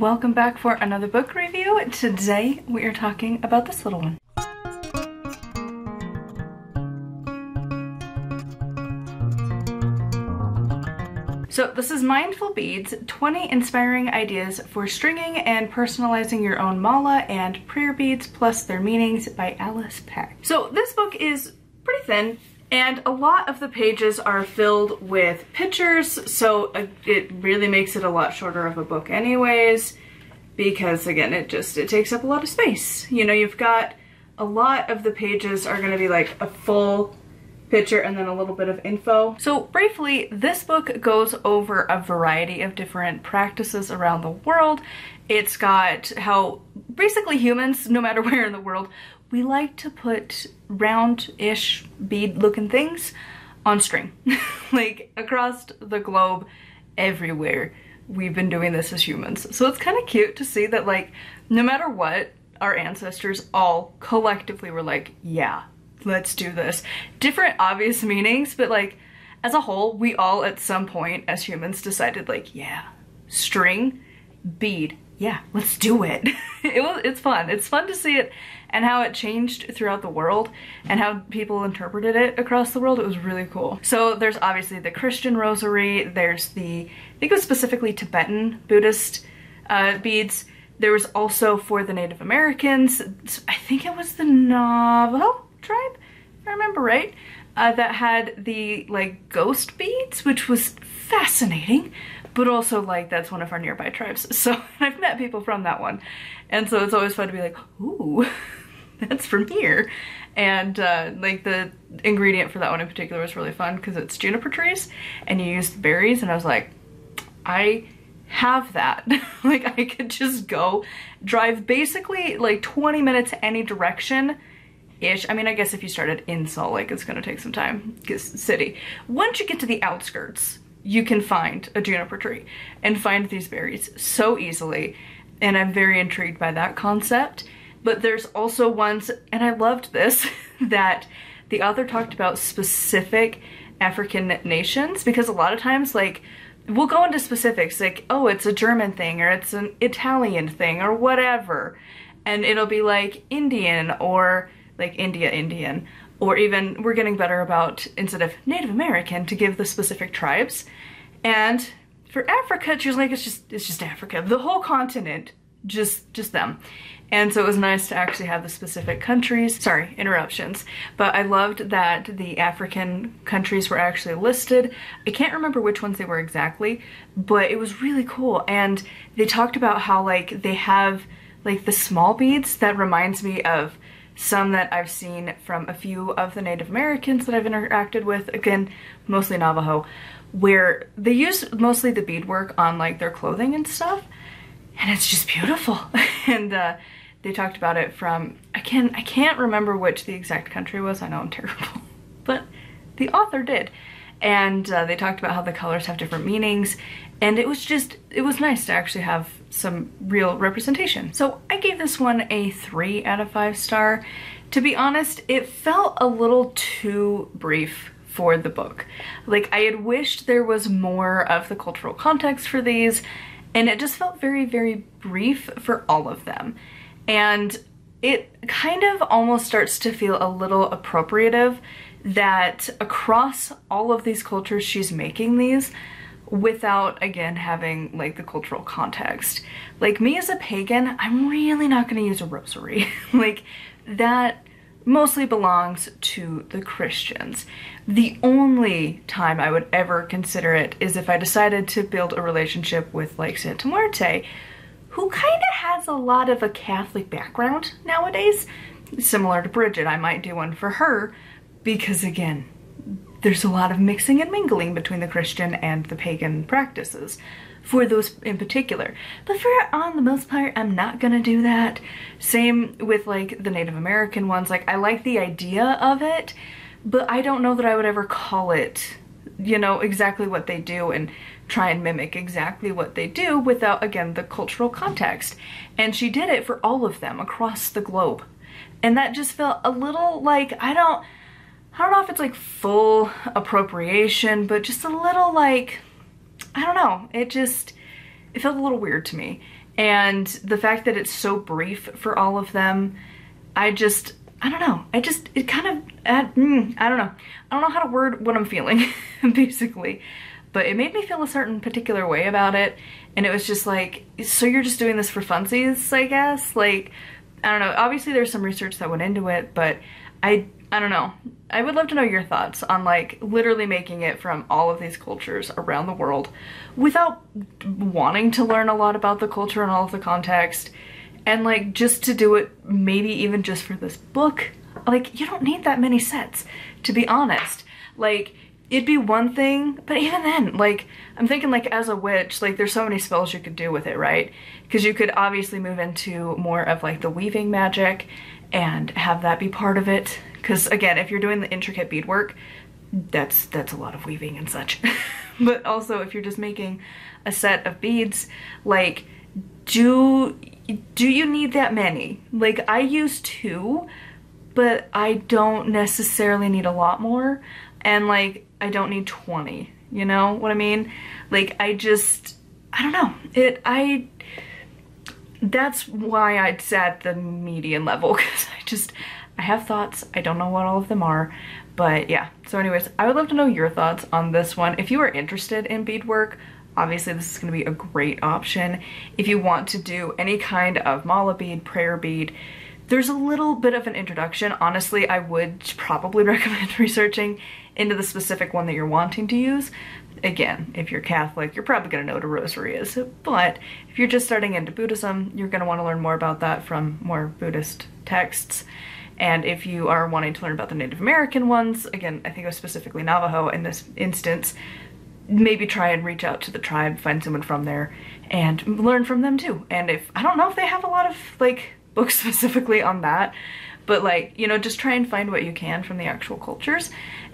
welcome back for another book review. Today we are talking about this little one. So this is Mindful Beads, 20 Inspiring Ideas for Stringing and Personalizing Your Own Mala and Prayer Beads Plus Their Meanings by Alice Peck. So this book is pretty thin and a lot of the pages are filled with pictures, so it really makes it a lot shorter of a book anyways, because again, it takes up a lot of space. You know, you've got a lot of the pages are gonna be like a full picture and then a little bit of info. So briefly, this book goes over a variety of different practices around the world. It's got how basically humans, no matter where in the world, we like to put round-ish bead-looking things on string. Like across the globe, everywhere, we've been doing this as humans. So it's kind of cute to see that, like, no matter what, our ancestors all collectively were like, yeah, let's do this. Different obvious meanings, but like as a whole, we all at some point as humans decided like, yeah, string, bead, yeah, let's do it. It's fun. It's fun to see it and how it changed throughout the world and how people interpreted it across the world. It was really cool. So there's obviously the Christian rosary, there's the, I think it was specifically Tibetan Buddhist beads. There was also for the Native Americans, I think it was the Navajo tribe, if I remember right, that had the like ghost beads, which was fascinating, but also like that's one of our nearby tribes. So I've met people from that one, and so it's always fun to be like, ooh, that's from here. And like the ingredient for that one in particular was really fun because it's juniper trees and you use berries, and I was like, I have that. Like I could just go drive basically like 20 minutes any direction ish. I mean, I guess if you started in Salt Lake, it's gonna take some time, because city. Once you get to the outskirts, you can find a juniper tree and find these berries so easily, and I'm very intrigued by that concept. But there's also ones, and I loved this, that the author talked about specific African nations, because a lot of times, like, we'll go into specifics, like, oh, it's a German thing, or it's an Italian thing, or whatever, and it'll be like Indian, or like Indian, or even we're getting better about, instead of Native American, to give the specific tribes. And for Africa, she was like, it's just Africa, the whole continent, just them. And so it was nice to actually have the specific countries. Sorry, interruptions. But I loved that the African countries were actually listed. I can't remember which ones they were exactly, but it was really cool. And they talked about how like they have like the small beads that reminds me of some that I've seen from a few of the Native Americans that I've interacted with, again, mostly Navajo, where they use mostly the beadwork on like their clothing and stuff, and it's just beautiful. And they talked about it from, I can't remember which the exact country was, I know I'm terrible, but the author did. And they talked about how the colors have different meanings, and it was nice to actually have some real representation. So I gave this one a 3 out of 5 star. To be honest, it felt a little too brief for the book. Like, I had wished there was more of the cultural context for these, and it just felt very, very brief for all of them. And it kind of almost starts to feel a little appropriative that across all of these cultures she's making these without, again, having like the cultural context. Like, me as a pagan, I'm really not gonna use a rosary. Like, that mostly belongs to the Christians. The only time I would ever consider it is if I decided to build a relationship with like Santa Muerte, who kind of has a lot of a Catholic background nowadays. Similar to Bridget, I might do one for her, because again, there's a lot of mixing and mingling between the Christian and the pagan practices for those in particular. But for on the most part, I'm not gonna do that. Same with like the Native American ones. Like, I like the idea of it, but I don't know that I would ever call it, you know, exactly what they do and try and mimic exactly what they do without, again, the cultural context. And she did it for all of them across the globe. And that just felt a little like, I don't know if it's like full appropriation, but just a little like, I don't know, it felt a little weird to me. And the fact that it's so brief for all of them, I don't know. It kind of, I don't know. I don't know how to word what I'm feeling, basically. But it made me feel a certain particular way about it. And it was just like, so you're just doing this for funsies, I guess? Like, I don't know. Obviously there's some research that went into it, but I don't know. I would love to know your thoughts on like literally making it from all of these cultures around the world without wanting to learn a lot about the culture and all of the context, and like just to do it maybe even just for this book. Like, you don't need that many sets, to be honest. Like, it'd be one thing, but even then, like, I'm thinking like as a witch, like there's so many spells you could do with it, right? Because you could obviously move into more of like the weaving magic and have that be part of it. Because again, if you're doing the intricate beadwork, that's a lot of weaving and such. But also if you're just making a set of beads, like, do you need that many? Like, I use 2, but I don't necessarily need a lot more. And like, I don't need 20, you know what I mean? Like, I don't know. That's why I'd set the median level, because I have thoughts. I don't know what all of them are, but yeah. So anyways, I would love to know your thoughts on this one. If you are interested in beadwork, obviously this is going to be a great option. If you want to do any kind of mala bead, prayer bead, there's a little bit of an introduction. Honestly, I would probably recommend researching into the specific one that you're wanting to use. Again, if you're Catholic, you're probably going to know what a rosary is, but if you're just starting into Buddhism, you're going to want to learn more about that from more Buddhist texts. And if you are wanting to learn about the Native American ones, again, I think it was specifically Navajo in this instance, maybe try and reach out to the tribe, find someone from there, and learn from them too. And I don't know if they have a lot of like books specifically on that, but like, you know, just try and find what you can from the actual cultures.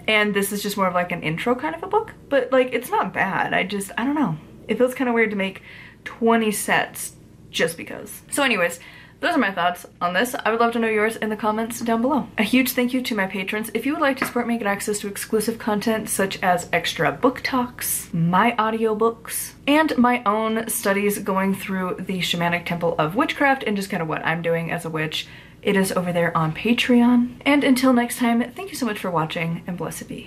And this is just more of like an intro kind of a book, but like, it's not bad. I don't know. It feels kind of weird to make 20 sets just because. So anyways, those are my thoughts on this. I would love to know yours in the comments down below. A huge thank you to my patrons. If you would like to support me and get access to exclusive content such as extra book talks, my audiobooks, and my own studies going through the Shamanic Temple of Witchcraft and just kind of what I'm doing as a witch, it is over there on Patreon. And until next time, thank you so much for watching, and blessed be.